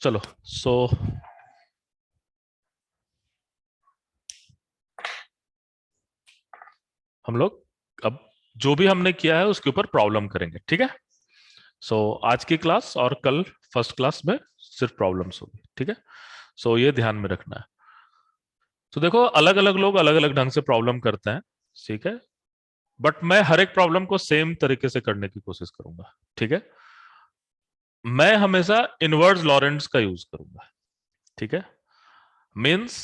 चलो सो हम लोग अब जो भी हमने किया है उसके ऊपर प्रॉब्लम करेंगे, ठीक है। सो आज की क्लास और कल फर्स्ट क्लास में सिर्फ प्रॉब्लम्स होगी, ठीक है। सो ये ध्यान में रखना है। तो देखो, अलग अलग लोग अलग अलग ढंग से प्रॉब्लम करते हैं, ठीक है। बट मैं हर एक प्रॉब्लम को सेम तरीके से करने की कोशिश करूंगा, ठीक है। मैं हमेशा इनवर्स लॉरेंट्स का यूज करूंगा, ठीक है। मीन्स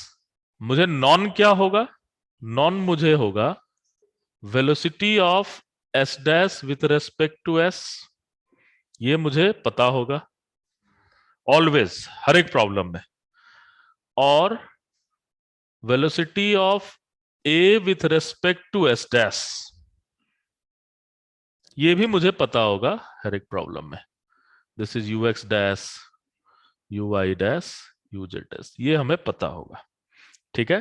मुझे नॉन क्या होगा, नॉन मुझे होगा velocity of S dash with respect to S, ये मुझे पता होगा ऑलवेज हर एक प्रॉब्लम में। और velocity of A with respect to S dash, ये भी मुझे पता होगा हर एक प्रॉब्लम में। This is U X dash, U Y dash, U Z dash, ये हमें पता होगा, ठीक है।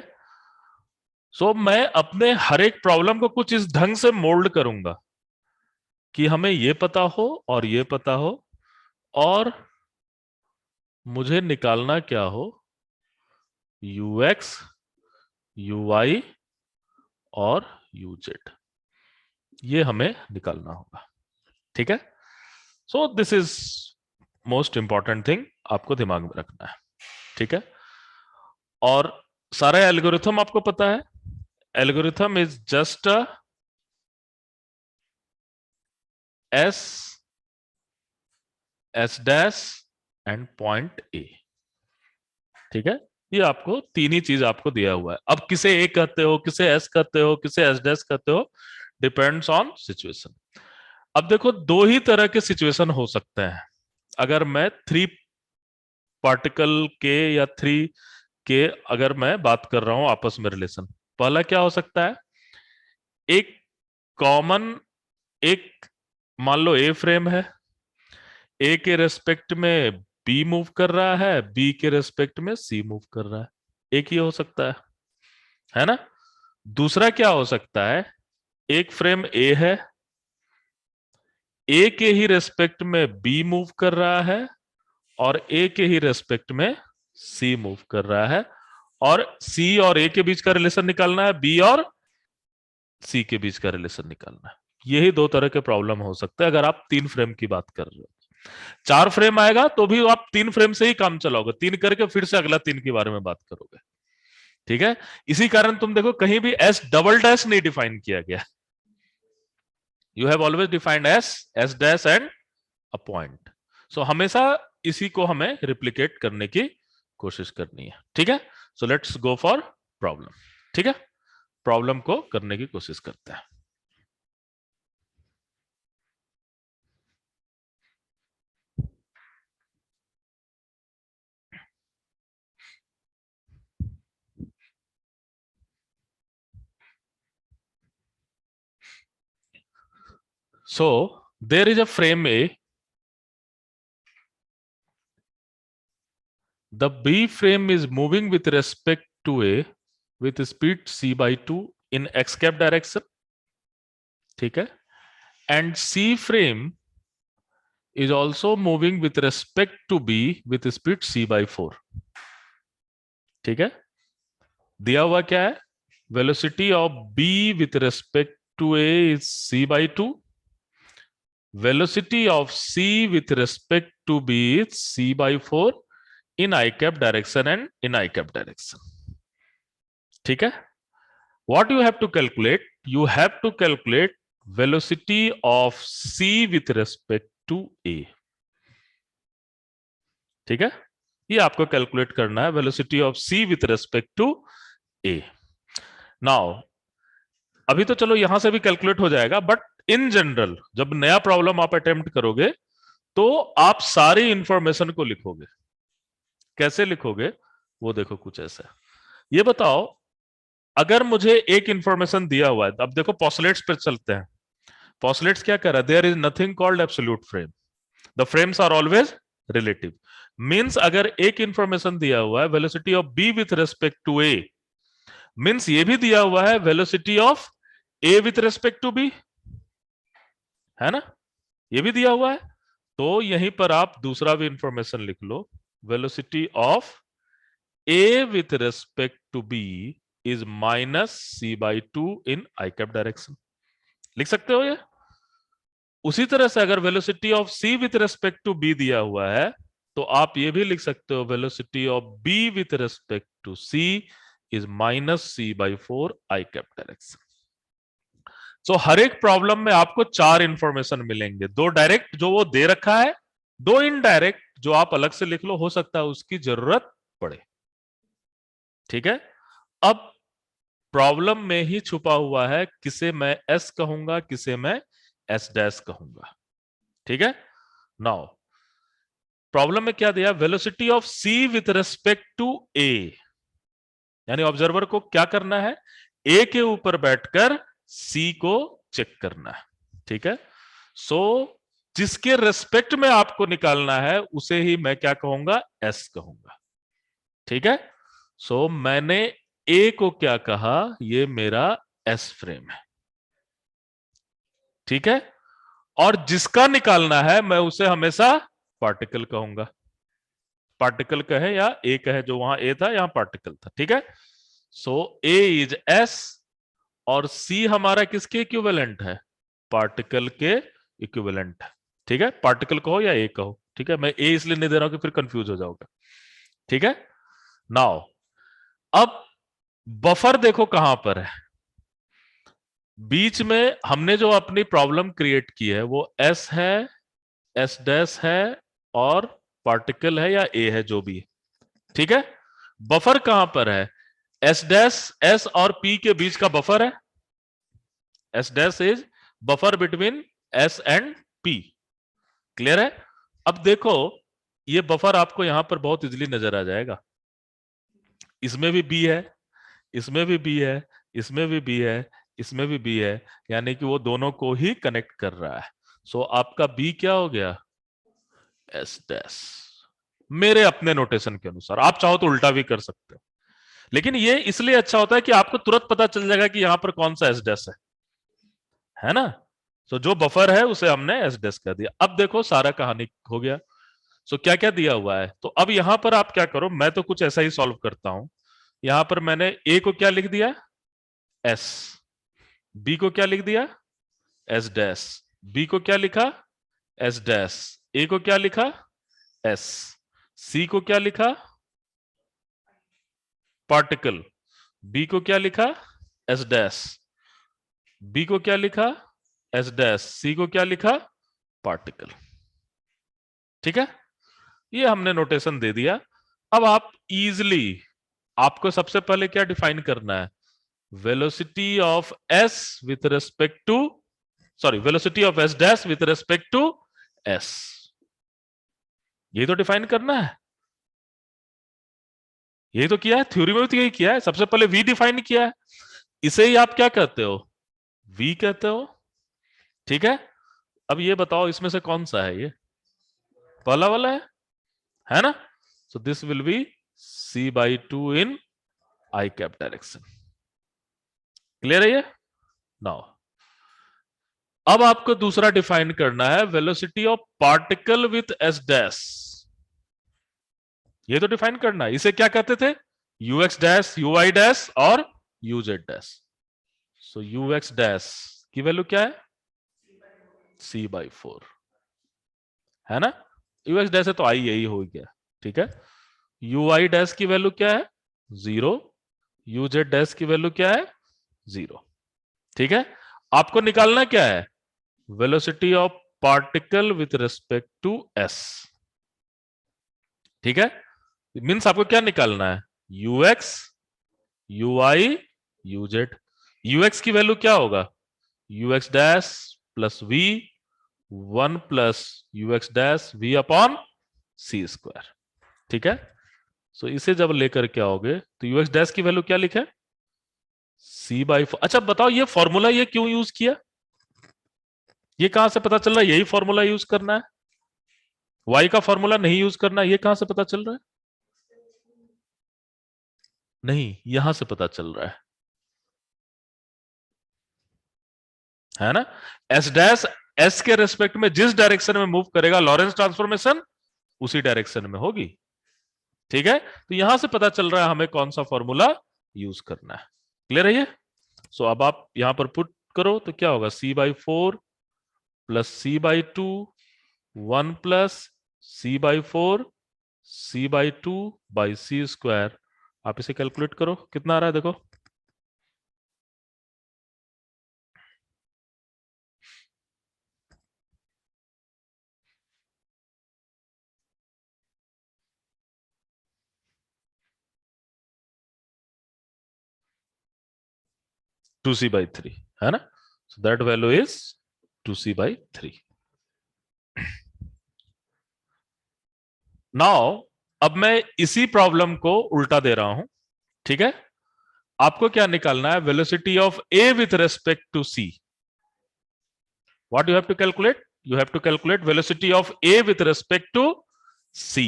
सो मैं अपने हर एक प्रॉब्लम को कुछ इस ढंग से मोल्ड करूंगा कि हमें ये पता हो और ये पता हो, और मुझे निकालना क्या हो, यू एक्स, यू वाई और यू जेड, ये हमें निकालना होगा, ठीक है। So this is most important thing, आपको दिमाग में रखना है, ठीक है। और सारा एल्गोरिथम आपको पता है। Algorithm is just a S, S dash and point A, ठीक है। ये आपको तीन ही चीज आपको दिया हुआ है। अब किसे ए कहते हो, किसे एस कहते हो, किसे एस डैश कहते हो, डिपेंड्स ऑन सिचुएशन। अब देखो, दो ही तरह के सिचुएशन हो सकते हैं अगर मैं थ्री पार्टिकल के या थ्री के अगर मैं बात कर रहा हूं आपस में रिलेशन। पहला क्या हो सकता है, एक कॉमन, एक मान लो ए फ्रेम है, ए के रेस्पेक्ट में बी मूव कर रहा है, बी के रेस्पेक्ट में सी मूव कर रहा है, एक ही हो सकता है ना। दूसरा क्या हो सकता है, एक फ्रेम ए है, ए के ही रेस्पेक्ट में बी मूव कर रहा है और ए के ही रेस्पेक्ट में सी मूव कर रहा है, और सी और ए के बीच का रिलेशन निकालना है, बी और सी के बीच का रिलेशन निकालना है। यही दो तरह के प्रॉब्लम हो सकते हैं अगर आप तीन फ्रेम की बात कर रहे हो। चार फ्रेम आएगा तो भी आप तीन फ्रेम से ही काम चलाओगे, तीन करके फिर से अगला तीन के बारे में बात करोगे, ठीक है। इसी कारण तुम देखो कहीं भी एस डबल डैश नहीं डिफाइन किया गया, you have always defined S, S dash and a point. So हमेशा इसी को हमें रिप्लिकेट करने की कोशिश करनी है, ठीक है। So let's go for problem, ठीक है। प्रॉब्लम को करने की कोशिश करते हैं। So there is a frame A, the B frame is moving with respect to A with speed c by 2 in x cap direction, ठीक है। And C frame is also moving with respect to B with speed c by 4, ठीक है। दिया हुआ क्या है, velocity of B with respect to A is c by 2, velocity of C with respect to B is c by 4 in I cap direction and in I cap direction, ठीक है। What you have to calculate? You have to calculate velocity of C with respect to A, ठीक है। ये आपको calculate करना है, velocity of C with respect to A। Now अभी तो चलो यहां से भी कैलकुलेट हो जाएगा, बट इन जनरल जब नया प्रॉब्लम आप अटेम्प्ट करोगे तो आप सारी इंफॉर्मेशन को लिखोगे। कैसे लिखोगे वो देखो, कुछ ऐसा। ये बताओ, अगर मुझे एक इंफॉर्मेशन दिया हुआ है, अब देखो पॉस्टुलेट्स पे चलते हैं। पॉस्टुलेट्स क्या कर रहा है, there is nothing called absolute frame, the frames are always relative. Means अगर एक इंफॉर्मेशन दिया हुआ है velocity of B with respect to A, means ये भी दिया हुआ है velocity of A with respect to B, है ना, ये भी दिया हुआ है। तो यहीं पर आप दूसरा भी इंफॉर्मेशन लिख लो, velocity of A with respect to B is minus C by two in I cap direction. लिख सकते हो ये। उसी तरह से अगर velocity of C with respect to B दिया हुआ है तो आप ये भी लिख सकते हो velocity of B with respect to C is minus C by four I cap direction. So हर एक प्रॉब्लम में आपको चार इंफॉर्मेशन मिलेंगे, दो डायरेक्ट जो वो दे रखा है, दो इनडायरेक्ट जो आप अलग से लिख लो, हो सकता है उसकी जरूरत पड़े। ठीक है। अब प्रॉब्लम में ही छुपा हुआ है किसे मैं एस कहूंगा, किसे मैं एस डैश कहूंगा। ठीक है। नाउ प्रॉब्लम में क्या दिया, velocity of C with respect to A, यानी ऑब्जर्वर को क्या करना है, ए के ऊपर बैठकर सी को चेक करना है। ठीक है। सो जिसके रेस्पेक्ट में आपको निकालना है उसे ही मैं क्या कहूंगा, एस कहूंगा। ठीक है। सो मैंने ए को क्या कहा, ये मेरा एस फ्रेम है। ठीक है। और जिसका निकालना है मैं उसे हमेशा पार्टिकल कहूंगा। पार्टिकल कहे या ए कहे, जो वहां ए था यहां पार्टिकल था। ठीक है। सो ए इज एस और सी हमारा किसके इक्विवेलेंट है, पार्टिकल के इक्विवेलेंट है। ठीक है। पार्टिकल कहो या ए कहो। ठीक है। मैं ए इसलिए नहीं दे रहा हूं कि फिर कंफ्यूज हो जाओगे। ठीक है। नाउ अब बफर देखो कहां पर है, बीच में हमने जो अपनी प्रॉब्लम क्रिएट की है वो एस है, एस डैश है और पार्टिकल है या ए है, जो भी है। ठीक है। बफर कहां पर है, एस डैश, एस और पी के बीच का बफर है। S dash is buffer between S and P. Clear है। अब देखो ये बफर आपको यहां पर बहुत इजीली नजर आ जाएगा। इसमें भी बी है, इसमें भी बी है, इसमें भी बी है, इसमें भी बी है, यानी कि वो दोनों को ही कनेक्ट कर रहा है। सो आपका बी क्या हो गया, एस डैश। मेरे अपने नोटेशन के अनुसार, आप चाहो तो उल्टा भी कर सकते हो, लेकिन ये इसलिए अच्छा होता है कि आपको तुरंत पता चल जाएगा कि यहां पर कौन सा एस डैश है ना। सो जो बफर है उसे हमने एस डैश कर दिया। अब देखो सारा कहानी हो गया। सो क्या क्या दिया हुआ है, तो अब यहां पर आप क्या करो, मैं तो कुछ ऐसा ही सॉल्व करता हूं। यहां पर मैंने ए को क्या लिख दिया, एस, बी को क्या लिख दिया, एस डैश, बी को क्या लिखा, एस डैश, ए को क्या लिखा, एस, सी को क्या लिखा, पार्टिकल, बी को क्या लिखा, एस डैश, बी को क्या लिखा, एस डैश, सी को क्या लिखा, पार्टिकल। ठीक है। ये हमने नोटेशन दे दिया। अब आप इजिली, आपको सबसे पहले क्या डिफाइन करना है, velocity of S with respect to, sorry, velocity of S dash with respect to S, ये तो डिफाइन करना है। यही तो किया है, थ्योरी में भी तो यही किया है। सबसे पहले वी डिफाइन किया है, इसे ही आप क्या कहते हो, वी कहते हो। ठीक है। अब ये बताओ इसमें से कौन सा है, ये पहला वाला है ना। So this will be C by two in I cap direction. Clear है ये। नाउ अब आपको दूसरा डिफाइन करना है, velocity of particle with S dash. ये तो डिफाइन करना है, इसे क्या कहते थे, यूएक्स डैश, यूआई डैश और U Z dash. So UX dash की वैल्यू क्या है, सी बाई फोर, है ना। यूएक्स डैश है तो आई यही हो गया। ठीक है। यूआई डैश की वैल्यू क्या है, जीरो, यूजेड डैश की वैल्यू क्या है, जीरो। ठीक है। आपको निकालना क्या है, velocity of particle with respect to S. ठीक है। मीन्स आपको क्या निकालना है, यूएक्स, यूआई, यूजेड। यूएक्स की वैल्यू क्या होगा, U X dash plus V, one plus U X dash V upon C square. ठीक है। सो इसे जब लेकर के आओगे तो यूएक्स डैश की वैल्यू क्या लिखे, सी बाई फोर। अच्छा बताओ ये फॉर्मूला ये क्यों यूज किया, ये कहां से पता चल रहा है यही फॉर्मूला यूज करना है, वाई का फॉर्मूला नहीं यूज करना है, ये कहां से पता चल रहा है, नहीं यहां से पता चल रहा है ना। एस डैश एस के रेस्पेक्ट में जिस डायरेक्शन में मूव करेगा लॉरेंस ट्रांसफॉर्मेशन उसी डायरेक्शन में होगी। ठीक है, तो यहां से पता चल रहा है हमें कौन सा फॉर्मूला यूज करना है। क्लियर है ये? सो अब आप यहां पर पुट करो तो क्या होगा, c/4 plus c/2 1 plus c/4 c/2 by C square. आप इसे कैलकुलेट करो कितना आ रहा है, देखो 2c/3 है ना। सो that value is 2c/3। Now अब मैं इसी प्रॉब्लम को उल्टा दे रहा हूं, ठीक है। आपको क्या निकालना है, velocity of A with respect to C. What you have to calculate, you have to calculate velocity of A with respect to C.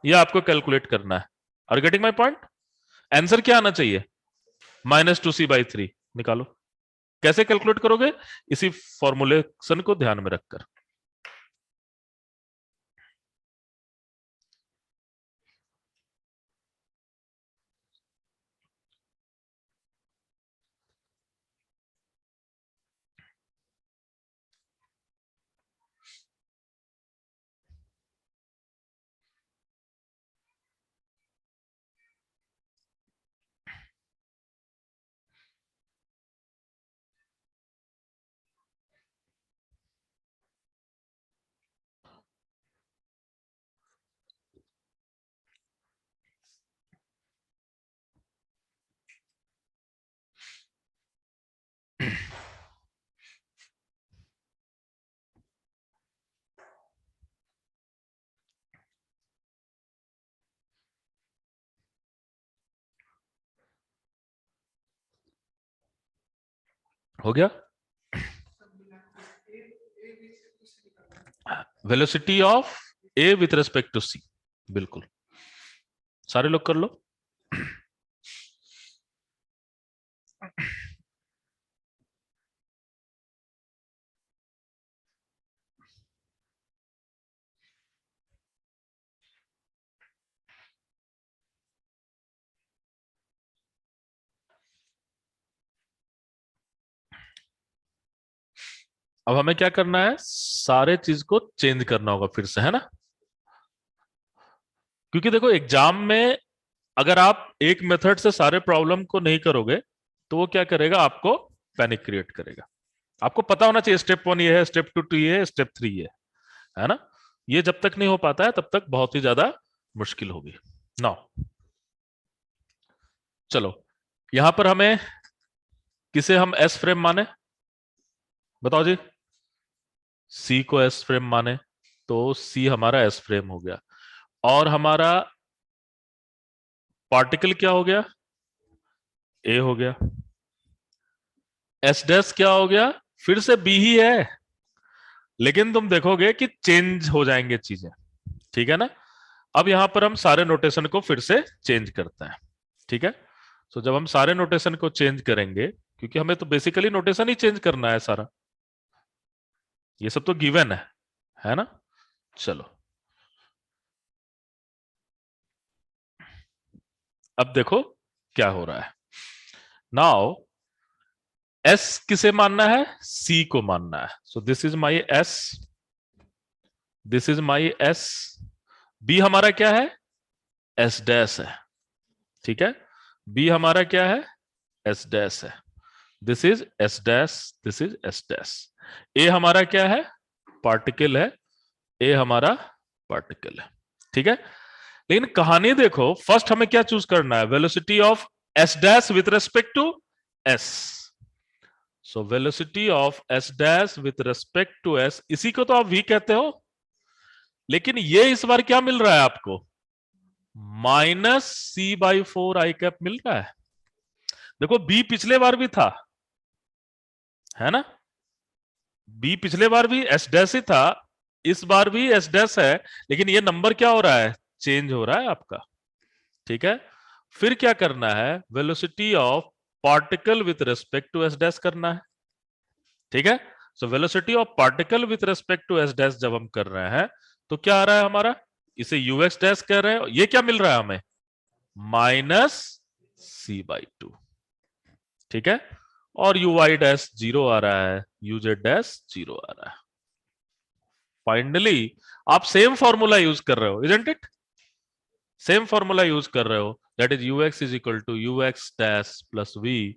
ये आपको कैलकुलेट करना है। Are getting my point? Answer क्या आना चाहिए, -2c/3 निकालो। कैसे कैलकुलेट करोगे, इसी फॉर्मुलेशन को ध्यान में रखकर। हो गया, velocity of A with respect to C, बिल्कुल सारे लोग कर लो। अब हमें क्या करना है, सारे चीज को चेंज करना होगा फिर से, है ना। क्योंकि देखो एग्जाम में अगर आप एक मेथड से सारे प्रॉब्लम को नहीं करोगे तो वो क्या करेगा, आपको पैनिक क्रिएट करेगा। आपको पता होना चाहिए स्टेप 1 ये है, स्टेप 2 ये है, स्टेप 3 ये है ना। ये जब तक नहीं हो पाता है तब तक बहुत ही ज्यादा मुश्किल होगी। नाउ चलो, यहां पर हमें किसे हम एस फ्रेम माने, बताओ जी। सी को एस फ्रेम माने तो सी हमारा एस फ्रेम हो गया, और हमारा पार्टिकल क्या हो गया, ए हो गया। एस डैश क्या हो गया, फिर से बी ही है, लेकिन तुम देखोगे कि चेंज हो जाएंगे चीजें, ठीक है ना। अब यहां पर हम सारे नोटेशन को फिर से चेंज करते हैं, ठीक है। सो जब हम सारे नोटेशन को चेंज करेंगे, क्योंकि हमें तो बेसिकली नोटेशन ही चेंज करना है सारा, ये सब तो गिवन है ना। चलो अब देखो क्या हो रहा है। नाउ एस किसे मानना है, सी को मानना है। So this is my S, this is my S. B हमारा क्या है, एस डैश है, ठीक है। बी हमारा क्या है, एस डैश है। This is S dash, this is S dash. A हमारा क्या है, पार्टिकल है, ए हमारा पार्टिकल है, ठीक है। लेकिन कहानी देखो, फर्स्ट हमें क्या चूज करना है, velocity of S dash with respect to S. So velocity of S dash with respect to S, इसी को तो आप वी कहते हो, लेकिन ये इस बार क्या मिल रहा है आपको, -c/4 आई कैप मिल रहा है। देखो बी पिछले बार भी था, है ना। बी पिछले बार भी एस डैश ही था, इस बार भी एस डैश है, लेकिन ये नंबर क्या हो रहा है, चेंज हो रहा है आपका, ठीक है। फिर क्या करना है, velocity of particle with respect to S dash करना है, ठीक है। So velocity of particle with respect to S dash जब हम कर रहे हैं तो क्या आ रहा है हमारा, इसे यूएक्स डैश कह रहे हो, ये क्या मिल रहा है हमें, -c/2, ठीक है। और यू वाई डैश 0 आ रहा है, यूजेड डैश 0 आ रहा है। फाइनली आप सेम फॉर्मूला यूज कर रहे हो, isn't it, same formula use कर रहे हो, that is ux is equal to ux dash plus v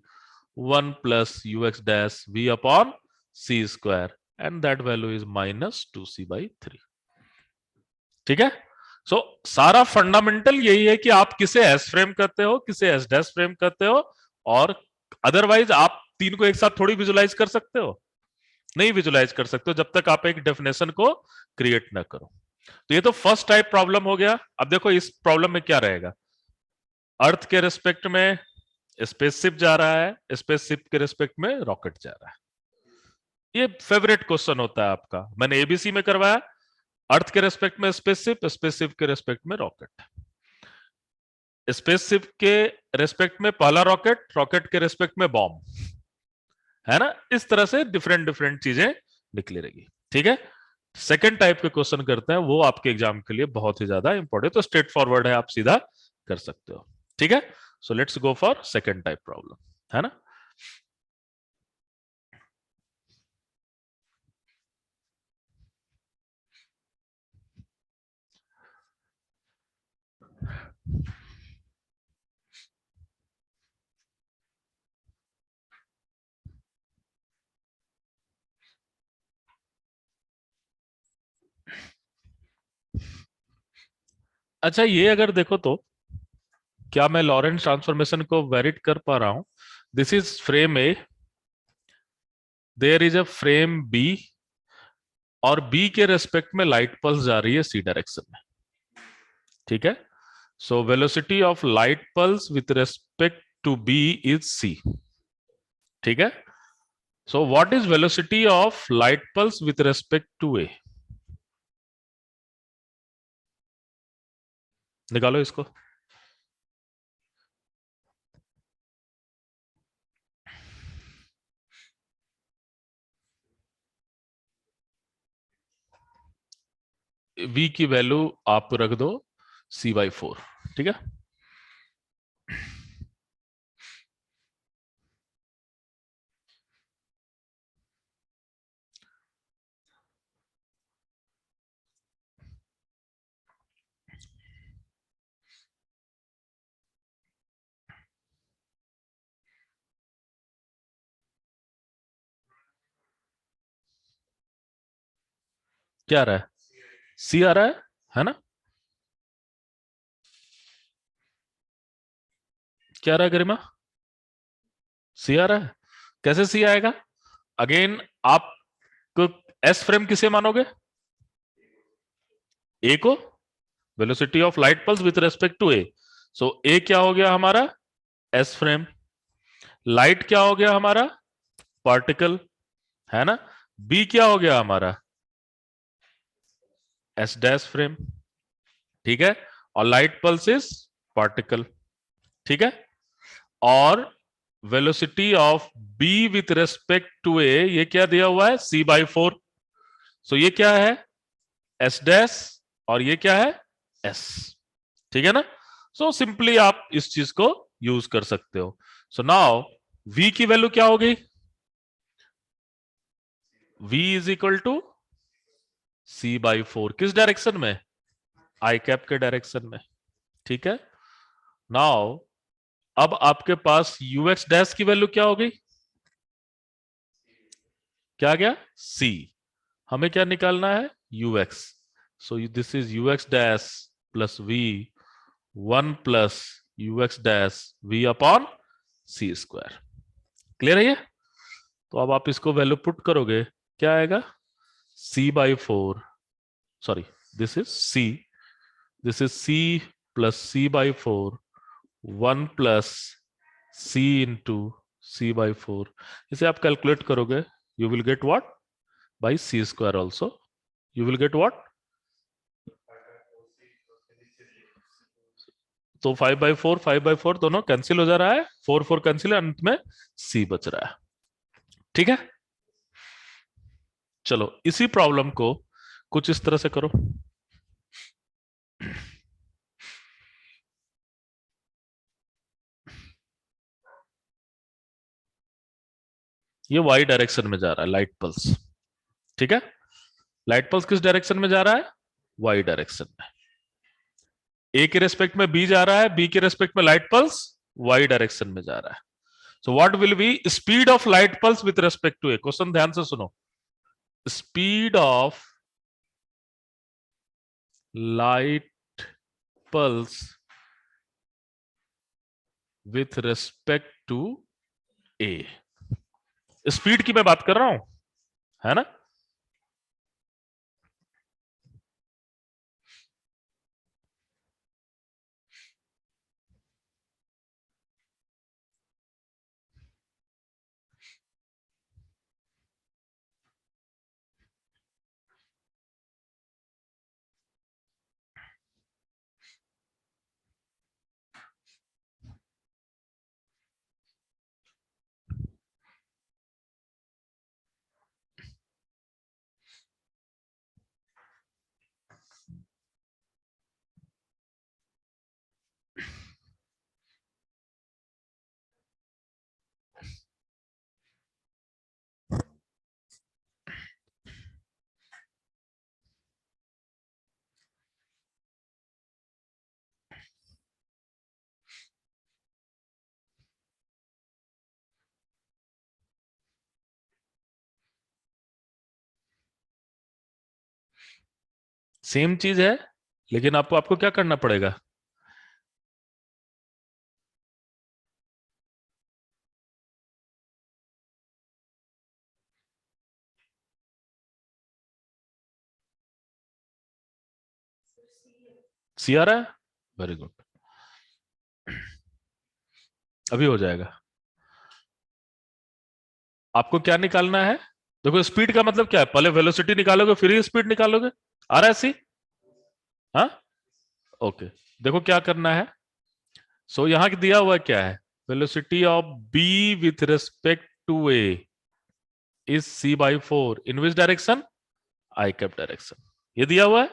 1 plus ux dash v upon c square, and that value is -2c/3, ठीक है। सो सारा फंडामेंटल यही है कि आप किसे एस फ्रेम करते हो, किसे एस डैश फ्रेम करते हो, और अदरवाइज आप तीन को एक साथ थोड़ी विजुलाइज कर सकते हो, नहीं विजुलाइज कर सकते हो जब तक आप एक डेफिनेशन को क्रिएट ना करो। तो ये तो फर्स्ट टाइप प्रॉब्लम हो गया। अब देखो इस प्रॉब्लम में क्या रहेगा, अर्थ के रिस्पेक्ट में स्पेसशिप जा रहा है, स्पेसशिप के रिस्पेक्ट में रॉकेट जा रहा है। ये फेवरेट क्वेश्चन होता है आपका, मैंने एबीसी में करवाया, अर्थ के रेस्पेक्ट में स्पेसशिप, स्पेसशिप के रेस्पेक्ट में रॉकेट, स्पेसशिप के रेस्पेक्ट में पहला रॉकेट, रॉकेट के रेस्पेक्ट में बॉम्ब, है ना। इस तरह से डिफरेंट डिफरेंट चीजें निकली रहेगी, ठीक है। सेकंड टाइप के क्वेश्चन करते हैं, वो आपके एग्जाम के लिए बहुत ही ज्यादा इंपॉर्टेंट, तो स्ट्रेट फॉरवर्ड है, आप सीधा कर सकते हो, ठीक है। So let's go for second type problem, है ना। अच्छा, ये अगर देखो तो क्या मैं लॉरेंस ट्रांसफॉर्मेशन को वेरिट कर पा रहा हूं। This is frame A, there is a frame B, और बी के रेस्पेक्ट में लाइट पल्स जा रही है सी डायरेक्शन में, ठीक है। So velocity of light pulse with respect to B is C, ठीक है। So what is velocity of light pulse with respect to A, निकालो इसको। v की वैल्यू आप रख दो c/4, ठीक है। क्या आ रहा है, c आ रहा है ना। क्या आ रहा है गरिमा, c आ रहा है। कैसे c आएगा, अगेन आप एस फ्रेम किसे मानोगे, ए को, velocity of light pulse with respect to A. So A क्या हो गया हमारा, एस फ्रेम, लाइट क्या हो गया हमारा, पार्टिकल, है ना। बी क्या हो गया हमारा, एस डैश फ्रेम, ठीक है। और लाइट पल्स इज पार्टिकल, ठीक है। और velocity of B with respect to A, ये क्या दिया हुआ है, c/4। सो ये क्या है, एस डैश, और ये क्या है, एस, ठीक है ना। सो सिंपली आप इस चीज को यूज कर सकते हो। सो नाउ v की वैल्यू क्या हो गई, v is equal to c/4, किस डायरेक्शन में, आई कैप के डायरेक्शन में, ठीक है। नाउ अब आपके पास ux डैश की वैल्यू क्या हो गई, क्या आ गया, c, हमें क्या निकालना है, ux। So this is ux dash plus v 1 plus ux dash v upon C square, clear है ये। तो अब आप इसको वैल्यू पुट करोगे, क्या आएगा, c/4, sorry, this is c, this is c plus c/4 1 plus c into c/4, इसे आप कैलकुलेट करोगे, you will get what, by c square also, you will get what. तो 5/4 दोनों कैंसिल हो जा रहा है, 4 4 कैंसिल, अंत में c बच रहा है, ठीक है। चलो इसी प्रॉब्लम को कुछ इस तरह से करो, ये वाई डायरेक्शन में जा रहा है लाइट पल्स, ठीक है। लाइट पल्स किस डायरेक्शन में जा रहा है? वाई डायरेक्शन में। ए के रेस्पेक्ट में बी जा रहा है, बी के रेस्पेक्ट में लाइट पल्स वाई डायरेक्शन में जा रहा है। So what will be speed of light pulse with respect to A? Question ध्यान से सुनो। Speed of light pulse with respect to A. Speed की मैं बात कर रहा हूं, है ना। सेम चीज है, लेकिन आपको आपको क्या करना पड़ेगा? सी आ रहा है? वेरी गुड, अभी हो जाएगा। आपको क्या निकालना है? देखो स्पीड का मतलब क्या है, पहले वेलोसिटी निकालोगे फिर ही स्पीड निकालोगे। आ रहा है सी? हाँ, ओके। देखो क्या करना है। सो यहां दिया हुआ क्या है? Velocity of B with respect to A is C by four in which direction? I cap direction, ये दिया हुआ है।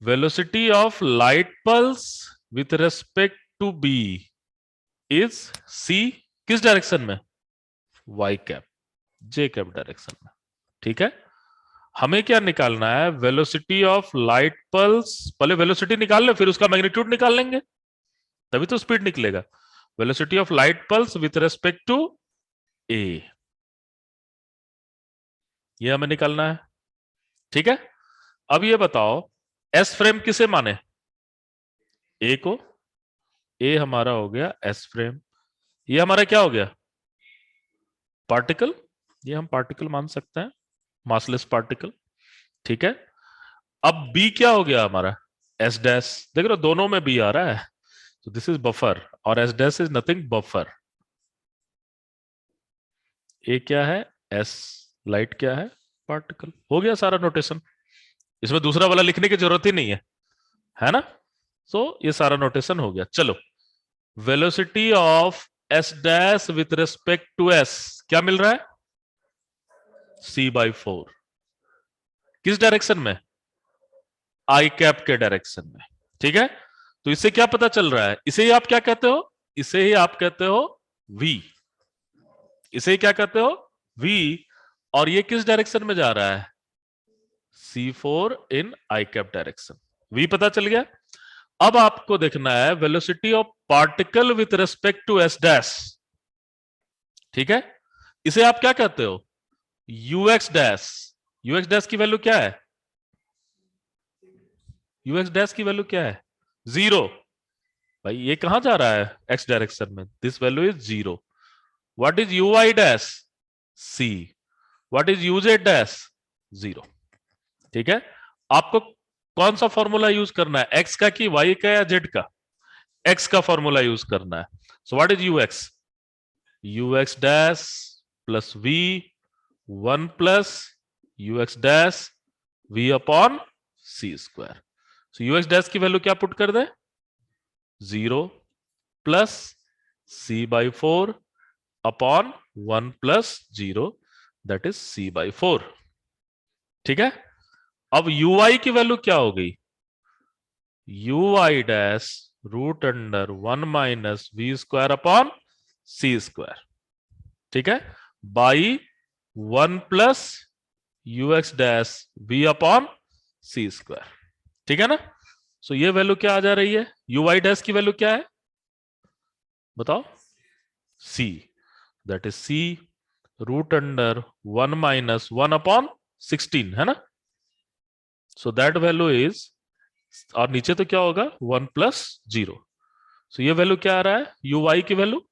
Velocity of light pulse with respect to B is C किस डायरेक्शन में? Y cap, J cap direction में, ठीक है। हमें क्या निकालना है? वेलोसिटी ऑफ लाइट पल्स, पहले वेलोसिटी निकाल ले फिर उसका मैग्नीट्यूड निकाल लेंगे, तभी तो स्पीड निकलेगा। Velocity of light pulse with respect to A, ये हमें निकालना है, ठीक है। अब ये बताओ एस फ्रेम किसे माने? ए को। ए हमारा हो गया एस फ्रेम, ये हमारा क्या हो गया? पार्टिकल, ये हम पार्टिकल मान सकते हैं, मासलेस पार्टिकल, ठीक है। अब बी क्या हो गया हमारा? एस डैश, देख रहे हो दोनों में बी आ रहा है, तो दिस इज बफर और S dash is nothing buffer. A क्या है? एस, लाइट क्या है? पार्टिकल। हो गया सारा नोटेशन, इसमें दूसरा वाला लिखने की जरूरत ही नहीं है ना। सो ये सारा नोटेशन हो गया। चलो, velocity of S dash with respect to S क्या मिल रहा है? सी बाई फोर, किस डायरेक्शन में? आई कैप के डायरेक्शन में, ठीक है। तो इससे क्या पता चल रहा है? इसे ही आप क्या कहते हो? इसे ही आप कहते हो वी, इसे ही क्या कहते हो? वी। और ये किस डायरेक्शन में जा रहा है? C4 in I cap direction. V पता चल गया। अब आपको देखना है velocity of particle with respect to S dash, ठीक है। इसे आप क्या कहते हो? UX dash. यूएक्स डैश की वैल्यू क्या है? यूएक्स डैश की वैल्यू क्या है? जीरो। भाई ये कहां जा रहा है? एक्स डायरेक्शन में, this value is zero. What is U I dash? C. What is UZ dash? Zero, ठीक है। आपको कौन सा फॉर्मूला यूज करना है, एक्स का कि वाई का या जेड का? एक्स का फॉर्मूला यूज करना है। So what is U X? U X dash plus V, one plus U X dash V upon C square. So U X dash की वैल्यू क्या पुट कर दे? Zero plus C by four upon one plus zero, that is C by four, ठीक है। अब you आई की value क्या हो गई? U I dash root under one minus V square upon C square, ठीक है, by 1 plus U X dash V upon C square, ठीक है ना। सो ये वैल्यू क्या आ जा रही है, यू वाई डैश की वैल्यू क्या है बताओ, C, that is C root under 1 minus 1 upon 16, है ना। सो दैट वैल्यू इज, और नीचे तो क्या होगा 1 प्लस 0। सो ये वैल्यू क्या आ रहा है, यू वाई की वैल्यू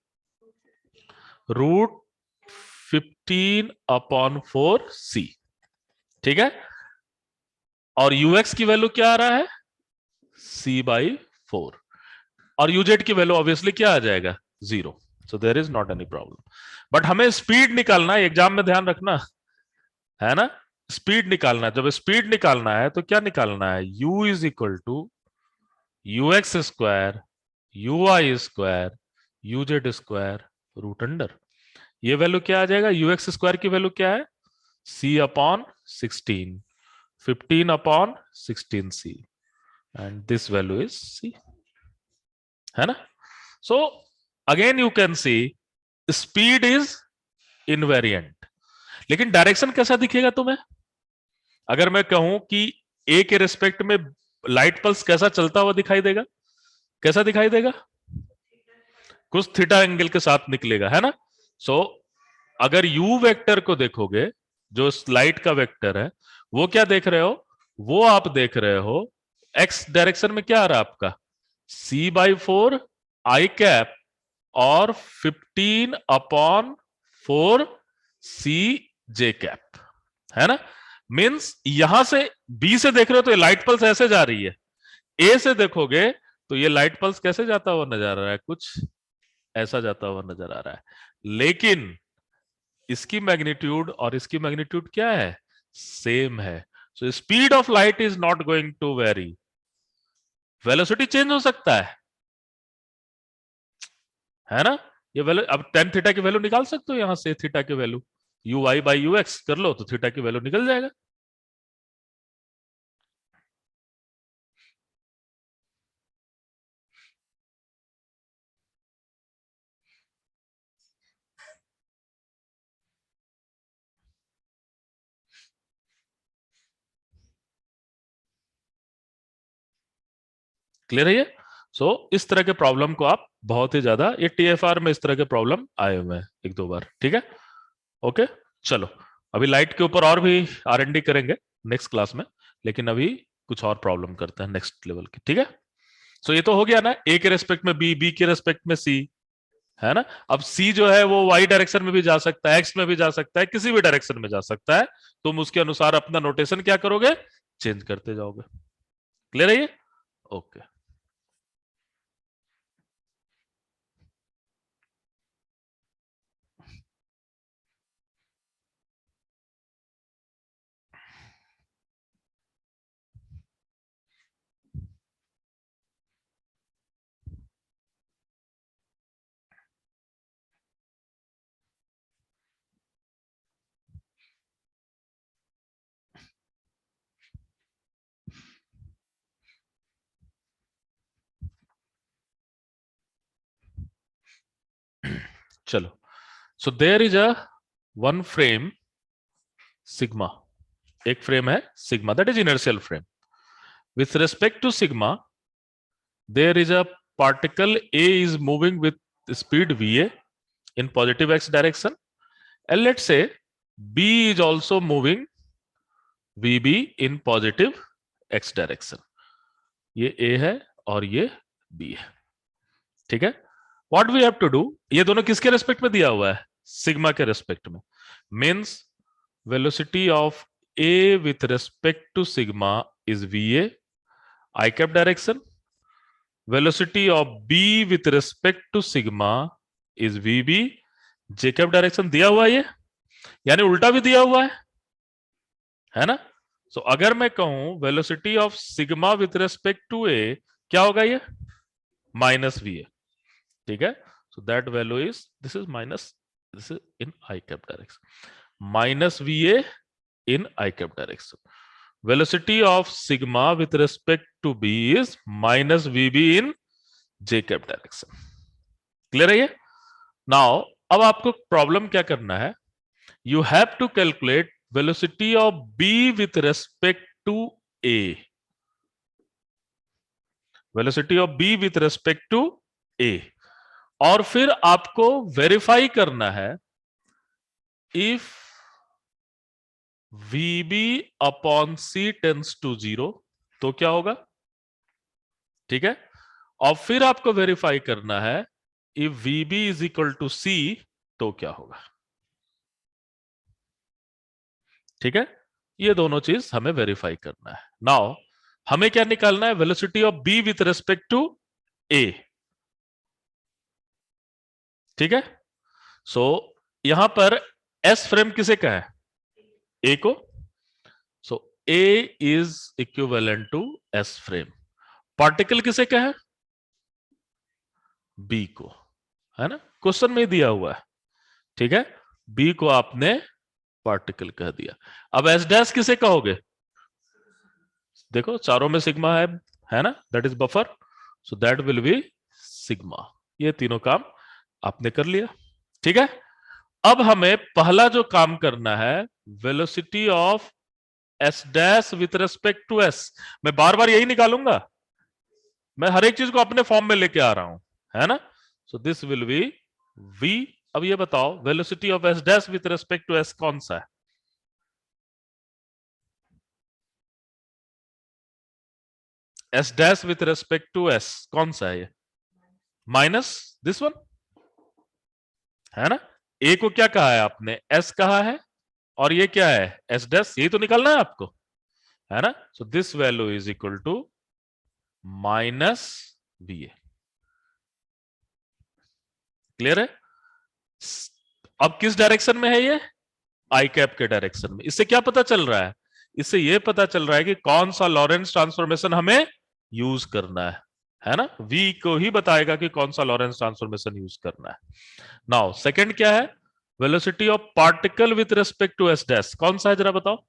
रूट 15 अपॉन 4 सी, ठीक है। और यूएक्स की वैल्यू क्या आ रहा है, सी बाई 4। और यूजेड की वैल्यू ऑब्वियसली क्या आ जाएगा, 0। So there is not any problem. But हमें स्पीड निकालना है, एग्जाम में ध्यान रखना है ना, स्पीड निकालना है। जब स्पीड निकालना है तो क्या निकालना है, u is equal to U X square U Y square U Z square root under, ये वैल्यू क्या आ जाएगा, यू एक्स स्क्वायर की वैल्यू क्या है, c upon 16, 15 upon 16 c, and this value is c, है ना। So again you can see speed is invariant, लेकिन डायरेक्शन कैसा दिखेगा तुम्हें, अगर मैं कहूं कि ए के रिस्पेक्ट में लाइट पल्स कैसा चलता हुआ दिखाई देगा, कैसा दिखाई देगा, कुछ थीटा एंगल के साथ निकलेगा, है ना। सो अगर यू वेक्टर को देखोगे, जो लाइट का वेक्टर है, वो क्या देख रहे हो, वो आप देख रहे हो एक्स डायरेक्शन में क्या आ रहा है आपका, सी बाई 4 आई कैप और 15 अपॉन 4 सी जे कैप, है ना। मींस यहां से बी से देख रहे हो तो ये लाइट पल्स ऐसे जा रही है, ए से देखोगे तो ये लाइट पल्स कैसे जाता हुआ नजर आ रहा है, कुछ ऐसा जाता हुआ नजर आ रहा है। लेकिन इसकी मैग्नीट्यूड और इसकी मैग्नीट्यूड क्या है, सेम है। So speed of light is not going to vary, velocity change हो सकता है ना। ये वैल्यू अब टेन थीटा की वैल्यू निकाल सकते हो, यहां से थीटा की value U Y by U X कर लो तो थीटा की वैल्यू निकल जाएगा। क्लियर है ये। सो इस तरह के प्रॉब्लम को आप बहुत ही ज्यादा, ये टीएफआर में इस तरह के प्रॉब्लम आए हुए हैं एक दो बार, ठीक है। ओके, चलो अभी लाइट के ऊपर और भी आर&डी करेंगे नेक्स्ट क्लास में, लेकिन अभी कुछ और प्रॉब्लम करते हैं नेक्स्ट लेवल की, ठीक है। सो ये तो हो गया ना, ए के रेस्पेक्ट में बी, बी के रेस्पेक्ट में सी, है ना। अब सी जो है वो वाई डायरेक्शन में भी जा सकता है, एक्स में भी जा सकता है, किसी भी डायरेक्शन में जा सकता है, तुम उसके अनुसार अपना नोटेशन क्या करोगे, चेंज करते जाओगे। क्लियर है ये, ओके। चलो, so there is a one frame sigma, एक फ्रेम है sigma, that is inertial frame. With respect to sigma there is a particle A is moving with speed VA in positive x direction, and let's say B is also moving VB in positive x direction. ये A है और ये B है, ठीक है। What we have to do, ये दोनों किसके रेस्पेक्ट में दिया हुआ है, सिग्मा के रेस्पेक्ट में, means velocity of A with respect to sigma is VA I cap direction, velocity of B with respect to sigma is VB J cap direction दिया हुआ है ये, यानी उल्टा भी दिया हुआ है ना। सो अगर मैं कहूं velocity of sigma with respect to A, क्या होगा ये, माइनस वी ए, ठीक है। So that value is, this is minus, this is in I cap direction, minus V A in I cap direction, velocity of sigma with respect to B is minus V B in J cap direction. Clear है ये। Now अब आपको problem क्या करना है, you have to calculate velocity of B with respect to A, velocity of B with respect to A, और फिर आपको वेरीफाई करना है if VB upon C tends to 0 तो क्या होगा, ठीक है। और फिर आपको वेरीफाई करना है if VB is equal to C तो क्या होगा, ठीक है। ये दोनों चीज हमें वेरीफाई करना है। नाउ हमें क्या निकालना है, velocity of B with respect to A, ठीक है। सो यहां पर S फ्रेम किसे का है, A को, so A is equivalent to S frame. Particle किसे का है, B को, है ना, क्वेश्चन में दिया हुआ है, ठीक है। B को आपने पार्टिकल कह दिया। अब S डैश किसे कहोगे, देखो चारों में सिग्मा है ना, that is buffer, so that will be sigma. ये तीनों काम आपने कर लिया, ठीक है। अब हमें पहला जो काम करना है, velocity of S dash with respect to S, मैं बार बार यही निकालूंगा, मैं हर एक चीज को अपने फॉर्म में लेके आ रहा हूं, है ना। So this will be V। अब ये बताओ velocity of S dash with respect to S कौन सा है, S dash with respect to S कौन सा है, ये माइनस दिस वन, है ना। A को क्या कहा है आपने, S कहा है, और ये क्या है S डैश, यही तो निकालना है आपको, है ना। So this value is equal to minus VA, clear है। अब किस डायरेक्शन में है ये, आई कैप के डायरेक्शन में। इससे क्या पता चल रहा है, इससे यह पता चल रहा है कि कौन सा लॉरेंस ट्रांसफॉर्मेशन हमें यूज करना है ना। V को ही बताएगा कि कौन सा लॉरेंस ट्रांसफॉर्मेशन यूज करना है। नाउ सेकंड क्या है, velocity of particle with respect to S dash कौन सा है, जरा बताओ,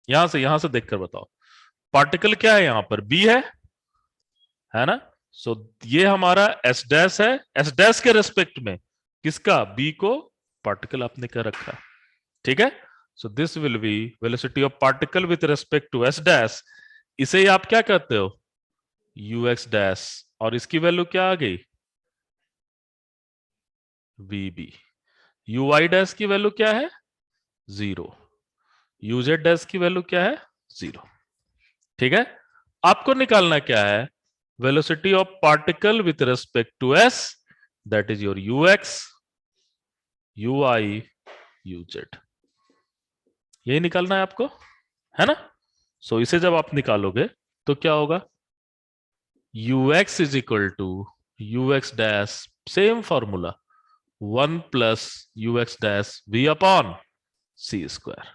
यहां से देखकर बताओ। पार्टिकल क्या है यहां पर, B है ना। सो ये हमारा S डैश है, S डैश के रेस्पेक्ट में किसका, B को पार्टिकल आपने क्या रखा, ठीक है। So this will be velocity of particle with respect to S dash, इसे ही आप क्या कहते हो, UX डैश, और इसकी वैल्यू क्या आ गई, VB। UI डैश की वैल्यू क्या है, 0। UZ डैश की वैल्यू क्या है, 0, ठीक है। आपको निकालना क्या है, velocity of particle with respect to S, that is your UX, UI, UZ, यही निकालना है आपको, है ना। सो इसे जब आप निकालोगे तो क्या होगा, UX is equal to UX dash, same formula, 1 plus UX dash V upon C square,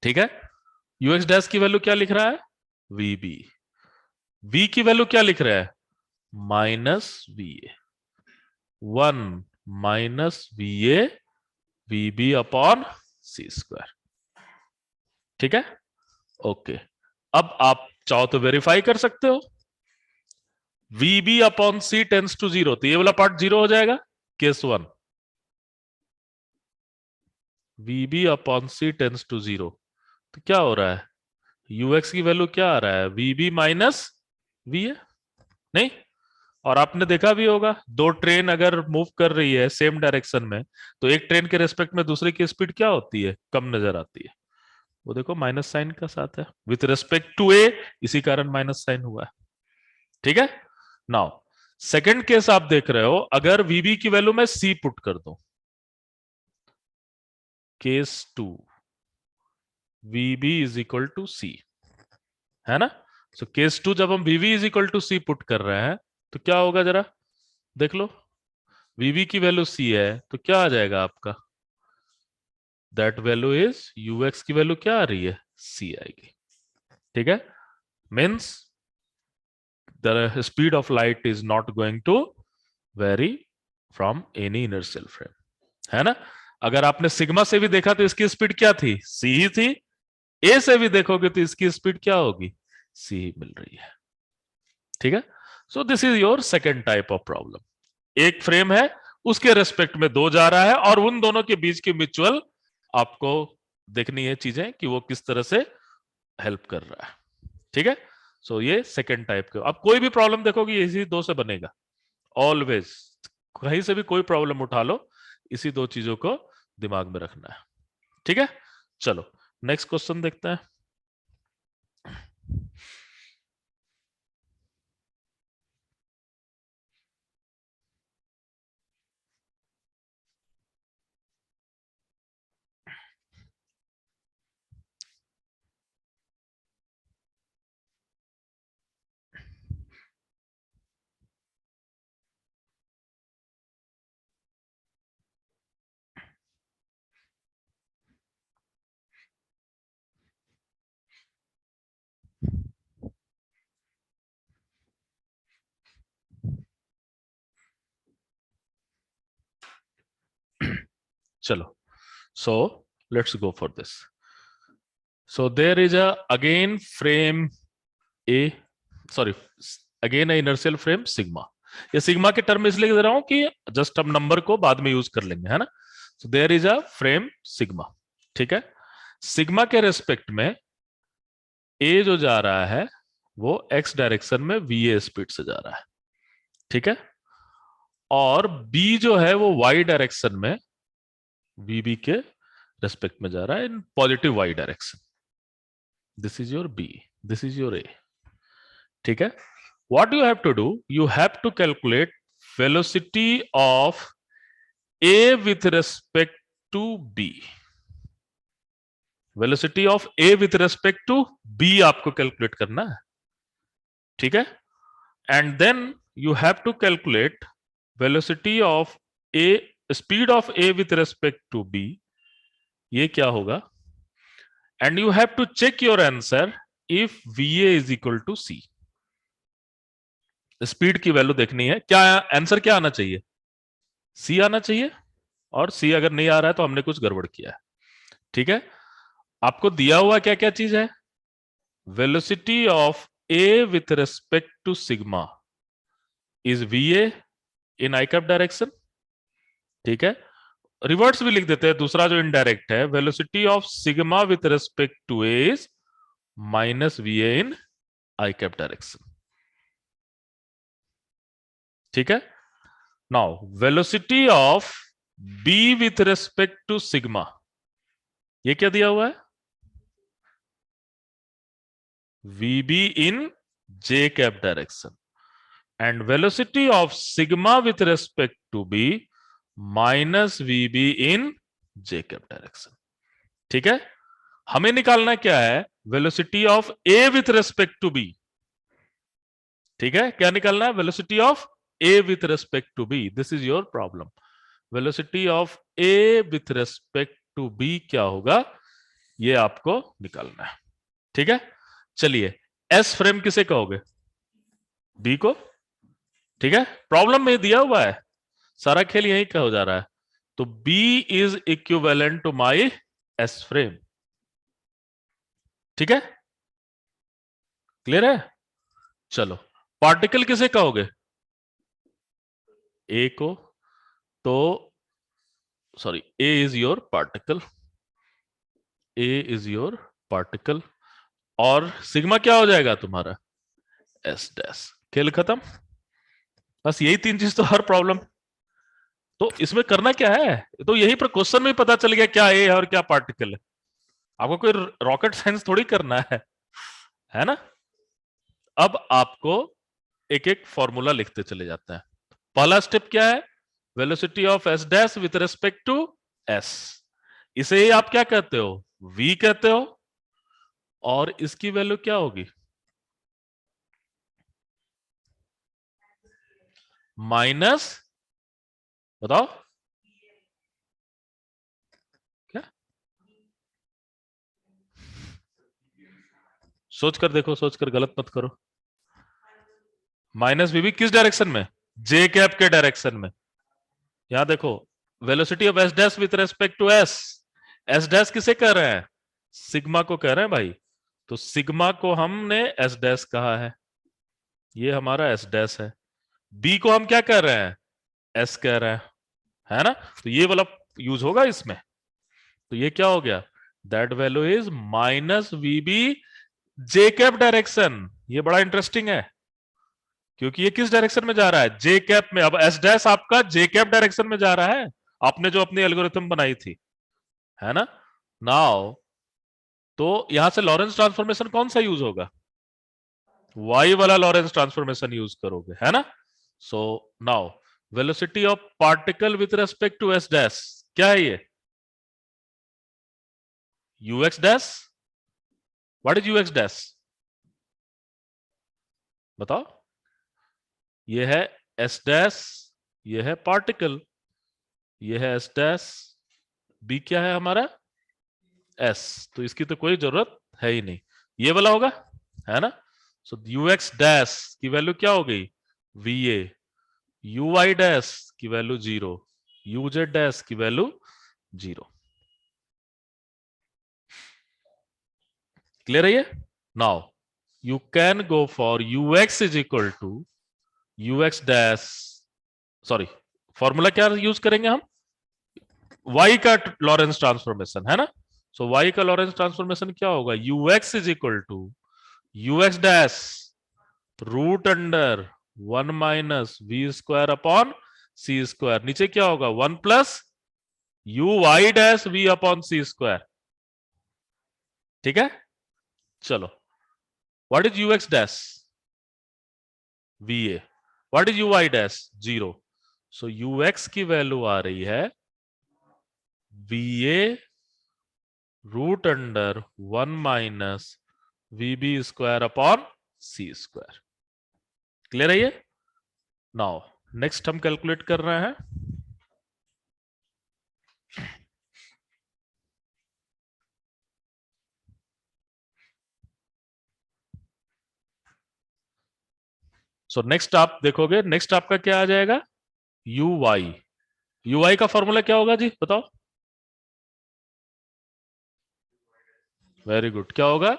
ठीक है। UX डैश की वैल्यू क्या लिख रहा है, VB, V की वैल्यू क्या लिख रहा है, minus VA, 1 minus VA VB upon C square, ठीक है। ओके, अब आप चाहो तो वेरीफाई कर सकते हो, VB upon C tends to 0, तो ये वाला पार्ट 0 हो जाएगा, case 1। VB upon C tends to 0, तो क्या हो रहा है, UX की वैल्यू क्या आ रहा है, VB माइनस VA, नहीं। और आपने देखा भी होगा, दो ट्रेन अगर मूव कर रही है सेम डायरेक्शन में, तो एक ट्रेन के रेस्पेक्ट में दूसरे की स्पीड क्या होती है, कम नजर आती है, वो देखो माइनस साइन का साथ है, विथ रेस्पेक्ट टू A, इसी कारण माइनस साइन हुआ है, ठीक है। नाउ सेकंड केस आप देख रहे हो, अगर VB की वैल्यू मैं C पुट कर दूं, case 2, VB is equal to C, है ना। सो केस 2 जब हम VB is equal to C put कर रहे हैं तो क्या होगा, जरा देख लो, VB की वैल्यू C है तो क्या आ जाएगा आपका, दैट वैल्यू इज UX की वैल्यू क्या आ रही है, C आएगी, ठीक है। Means the speed of light is not going to vary from any inertial frame, है ना। अगर आपने सिग्मा से भी देखा तो इसकी स्पीड क्या थी, C ही थी, A से भी देखोगे तो इसकी स्पीड क्या होगी, C ही मिल रही है, ठीक है। So this is your second type of problem. एक फ्रेम है, उसके रेस्पेक्ट में दो जा रहा है, और उन दोनों के बीच की म्यूचुअल आपको देखनी है चीजें कि वो किस तरह से हेल्प कर रहा है। ठीक है, सो ये सेकेंड टाइप के। अब कोई भी प्रॉब्लम देखोगे इसी दो से बनेगा ऑलवेज। कहीं से भी कोई प्रॉब्लम उठा लो, इसी दो चीजों को दिमाग में रखना है। ठीक है, चलो नेक्स्ट क्वेश्चन देखते हैं। चलो, so let's go for this. So there is a again frame A, sorry, again a inertial frame sigma. ये सिग्मा के टर्म इसलिए दे रहा हूं कि जस्ट हम नंबर को बाद में यूज कर लेंगे, है ना। So there is a frame sigma. ठीक है, सिग्मा के रेस्पेक्ट में ए जो जा रहा है वो एक्स डायरेक्शन में वीए स्पीड से जा रहा है। ठीक है, और बी जो है वो वाई डायरेक्शन में वीबी के रेस्पेक्ट में जा रहा है in positive Y direction. This is your B, this is your A. ठीक है, what you have to do, you have to calculate velocity of A with respect to B। velocity of A with respect to B आपको calculate करना है। ठीक है, and then you have to calculate velocity of A, speed of A with respect to B। ये क्या होगा, and you have to check your answer if VA is equal to C। Speed की value देखनी है, क्या answer क्या आना चाहिए, सी आना चाहिए, और सी अगर नहीं आ रहा है तो हमने कुछ गड़बड़ किया है। ठीक है, आपको दिया हुआ क्या क्या चीज है, velocity of A with respect to sigma is V A in I cap direction. ठीक है, रिवर्स भी लिख देते हैं, दूसरा जो इनडायरेक्ट है, velocity of sigma with respect to A is minus V A in I cap direction. ठीक है, now velocity of B with respect to sigma, ये क्या दिया हुआ है, VB in j cap direction, and velocity of sigma with respect to B minus VB in j cap direction। ठीक है, हमें निकालना क्या है, velocity of A with respect to B। ठीक है, क्या निकालना है, velocity of A with respect to B। This is your problem, velocity of A with respect to B क्या होगा, ये आपको निकालना है। ठीक है, चलिए एस फ्रेम किसे कहोगे, बी को। ठीक है, प्रॉब्लम में दिया हुआ है, सारा खेल यही का हो जा रहा है। तो B is equivalent to my S frame. ठीक है, क्लियर है। चलो, पार्टिकल किसे कहोगे, ए को। तो sorry, A is your particle, A is your particle, और सिग्मा क्या हो जाएगा तुम्हारा, एस डैश। खेल खत्म, बस यही तीन चीज तो हर प्रॉब्लम। तो इसमें करना क्या है, तो यही पर क्वेश्चन में पता चल गया क्या ए है और क्या पार्टिकल है। आपको कोई रॉकेट साइंस थोड़ी करना है ना। अब आपको एक एक फॉर्मूला लिखते चले जाते हैं। पहला स्टेप क्या है, velocity of S dash with respect to S, इसे ही आप क्या कहते हो, v कहते हो, और इसकी वैल्यू क्या होगी, माइनस, बताओ क्या, सोचकर देखो, सोचकर गलत मत करो। माइनस वीबी किस डायरेक्शन में, जे कैप के डायरेक्शन में। यहां देखो, velocity of S dash with respect to S, S dash किसे कह रहे हैं, सिग्मा को कह रहे हैं भाई। तो सिग्मा को हमने एस डैश कहा है। ये हमारा एस डैश है, बी को हम क्या कर रहे हैं, एस कह रहे हैं, है ना। तो ये वाला यूज होगा इसमें। तो ये क्या हो गया, that value is minus V B J cap direction. ये बड़ा इंटरेस्टिंग है, क्योंकि ये किस डायरेक्शन में जा रहा है, जे कैप में। अब एस डैश आपका जे कैप डायरेक्शन में जा रहा है, आपने जो अपनी एल्गोरिथम बनाई थी, है ना। नाउ तो यहां से लॉरेंस ट्रांसफॉर्मेशन कौन सा यूज होगा, वाई वाला लॉरेंस ट्रांसफॉर्मेशन यूज करोगे, है ना। So now velocity of particle with respect to S dash क्या है, ये UX dash. What is UX dash, बताओ। ये है एस डैश, ये है पार्टिकल, ये है एस डैश, बी क्या है हमारा, एस। तो इसकी तो कोई जरूरत है ही नहीं, ये वाला होगा, है ना। सो यूएक्स डैश की वैल्यू क्या हो गई, V A. U I dash की वैल्यू 0, यूजेड डैश की वैल्यू 0। क्लियर है ये। Now you can go for UX is equal to UX dash, sorry, formula क्या यूज करेंगे हम, y का लॉरेंस ट्रांसफॉर्मेशन, है ना। सो y का लॉरेंस ट्रांसफॉर्मेशन क्या होगा, ux is equal to ux dash root under 1 minus V square upon C square, नीचे क्या होगा 1 plus U Y dash V upon C square. ठीक है, चलो। What is ux dash, va। What is uy dash, 0। So ux की value आ रही है va root under 1 minus V B square upon C square. Clear है ये। Now next हम कैलकुलेट कर रहे हैं, सो नेक्स्ट आप देखोगे, नेक्स्ट आपका क्या आ जाएगा, यू वाई। यू वाई का फॉर्मूला क्या होगा जी, बताओ। वेरी गुड, क्या होगा,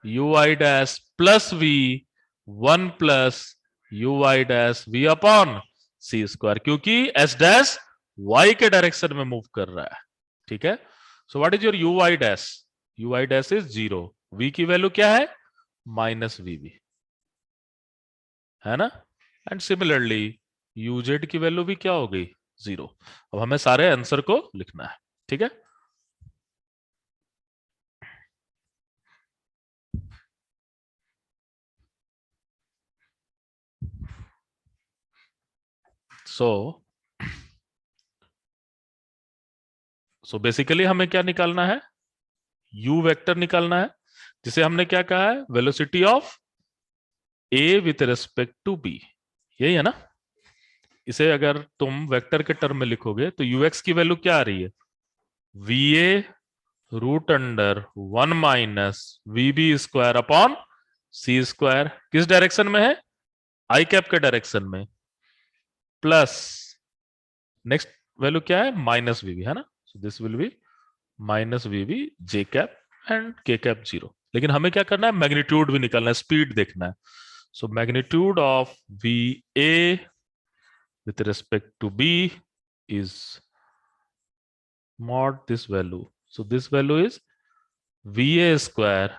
U I dash plus V 1 plus U I dash V upon C square, क्योंकि एस डैश वाई के डायरेक्शन में मूव कर रहा है। ठीक है, so what is your U I dash, U I dash is 0, V की वैल्यू क्या है, माइनस वी बी, है ना। एंड सिमिलरली यूजेड की वैल्यू भी क्या हो गई, 0। अब हमें सारे आंसर को लिखना है, ठीक है। सो बेसिकली हमें क्या निकालना है, यू वेक्टर निकालना है, जिसे हमने क्या कहा है, velocity of A with respect to B, यही है ना। इसे अगर तुम वेक्टर के टर्म में लिखोगे तो यूएक्स की वैल्यू क्या आ रही है, V A root under 1 minus V B square upon C square, किस डायरेक्शन में है, आई कैप के डायरेक्शन में, प्लस नेक्स्ट वैल्यू क्या है, माइनस वीबी, है ना। So this will be minus VB J cap and K cap 0। लेकिन हमें क्या करना है, मैग्नीट्यूड भी निकालना है, स्पीड देखना है। So magnitude of V A with respect to B is mod this value. So this value is va square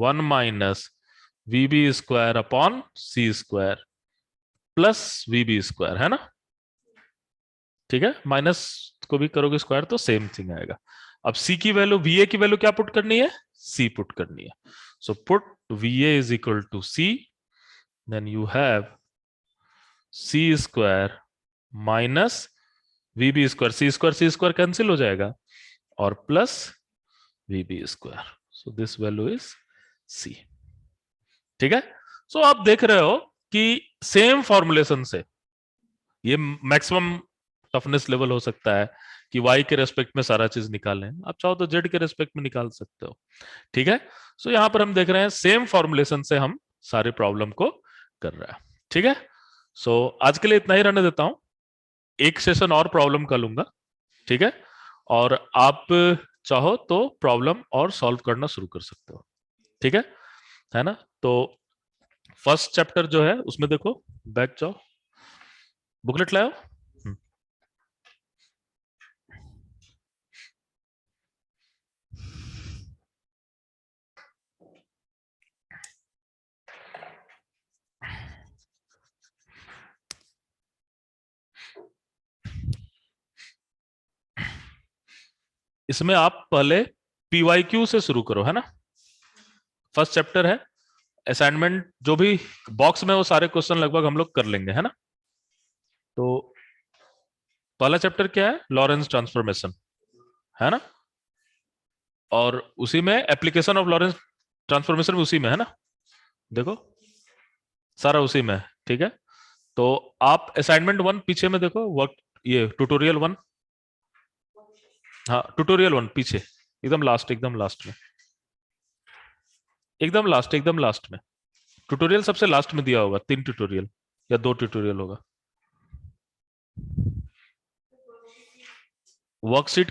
1 minus vb square upon c square plus vb square, है ना। ठीक है, माइनस को भी करोगे स्क्वायर तो सेम थिंग आएगा। अब c की वैल्यू, va की वैल्यू क्या पुट करनी है, c पुट करनी है। So put va is equal to c, then you have c square minus vb square, c square cancel हो जाएगा, और plus vb square. So this value is c। ठीक है, सो आप देख रहे हो कि सेम फॉर्मुलेशन से ये मैक्सिमम टफनेस लेवल हो सकता है कि y के रेस्पेक्ट में सारा चीज निकालें, आप चाहो तो z के रेस्पेक्ट में निकाल सकते हो। ठीक है, सो यहां पर हम देख रहे हैं सेम फॉर्मुलेशन से हम सारे प्रॉब्लम को कर रहे हैं। ठीक है, सो आज के लिए इतना ही रहने देता हूं, एक सेशन और प्रॉब्लम का लूंगा। ठीक है, और आप चाहो तो प्रॉब्लम और सॉल्व करना शुरू कर सकते हो। ठीक है ना। तो फर्स्ट चैप्टर जो है उसमें देखो, बैक जाओ, बुकलेट लाओ। इसमें आप पहले पीवाईक्यू से शुरू करो, है ना। फर्स्ट चैप्टर है, असाइनमेंट जो भी बॉक्स में वो सारे क्वेश्चन लगभग हम लोग कर लेंगे, है ना। तो पहला चैप्टर क्या है, लॉरेंस ट्रांसफॉर्मेशन, है ना। और उसी में एप्लीकेशन ऑफ लॉरेंस ट्रांसफॉर्मेशन भी उसी में है ना, देखो सारा उसी में है, ठीक है। तो आप असाइनमेंट 1 पीछे में देखो, वर्क ये ट्यूटोरियल 1, हाँ ट्यूटोरियल 1 पीछे, एकदम लास्ट, एकदम लास्ट में, एकदम लास्ट, एकदम लास्ट में। ट्यूटोरियल सबसे लास्ट में दिया होगा, 3 ट्यूटोरियल या 2 ट्यूटोरियल होगा। वर्कशीट के